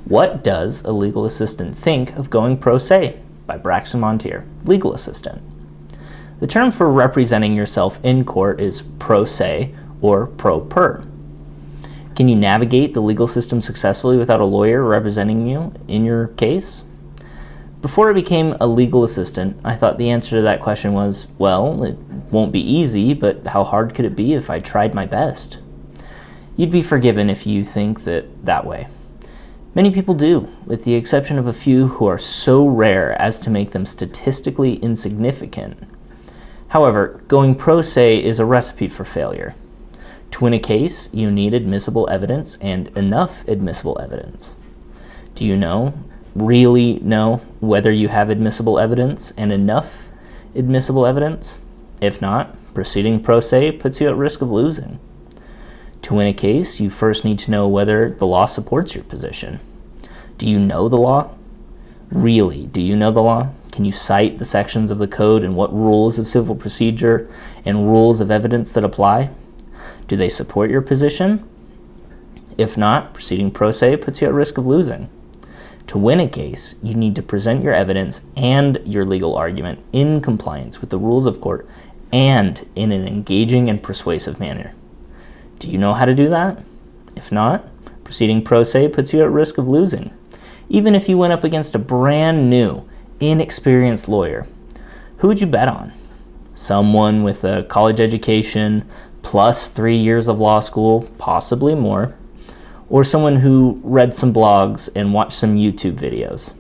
What does a legal assistant think of going pro se? By Braxton Montier, legal assistant. The term for representing yourself in court is pro se or pro per. Can you navigate the legal system successfully without a lawyer representing you in your case? Before I became a legal assistant, I thought the answer to that question was, well, it won't be easy, but how hard could it be if I tried my best? You'd be forgiven if you think that way. Many people do, with the exception of a few who are so rare as to make them statistically insignificant. However, going pro se is a recipe for failure. To win a case, you need admissible evidence and enough admissible evidence. Do you really know whether you have admissible evidence and enough admissible evidence? If not, proceeding pro se puts you at risk of losing. To win a case, you first need to know whether the law supports your position. Do you know the law? Really, do you know the law? Can you cite the sections of the code and what rules of civil procedure and rules of evidence that apply? Do they support your position? If not, proceeding pro se puts you at risk of losing. To win a case, you need to present your evidence and your legal argument in compliance with the rules of court and in an engaging and persuasive manner. Do you know how to do that? If not, proceeding pro se puts you at risk of losing. Even if you went up against a brand new, inexperienced lawyer, who would you bet on? Someone with a college education plus 3 years of law school, possibly more, or someone who read some blogs and watched some YouTube videos.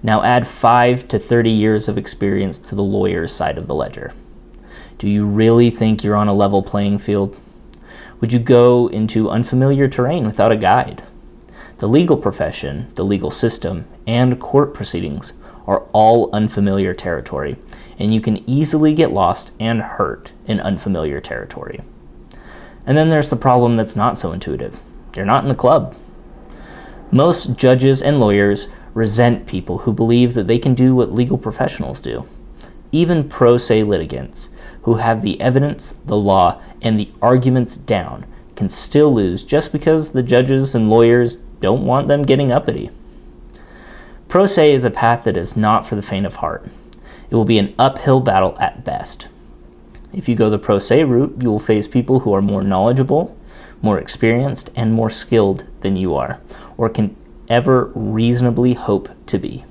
Now add 5 to 30 years of experience to the lawyer's side of the ledger. Do you really think you're on a level playing field? Would you go into unfamiliar terrain without a guide? The legal profession, the legal system, and court proceedings are all unfamiliar territory, and you can easily get lost and hurt in unfamiliar territory. And then there's the problem that's not so intuitive. You're not in the club. Most judges and lawyers resent people who believe that they can do what legal professionals do. Even pro se litigants who have the evidence, the law, and the arguments down can still lose just because the judges and lawyers don't want them getting uppity. Pro se is a path that is not for the faint of heart. It will be an uphill battle at best. If you go the pro se route, you will face people who are more knowledgeable, more experienced, and more skilled than you are, or can ever reasonably hope to be.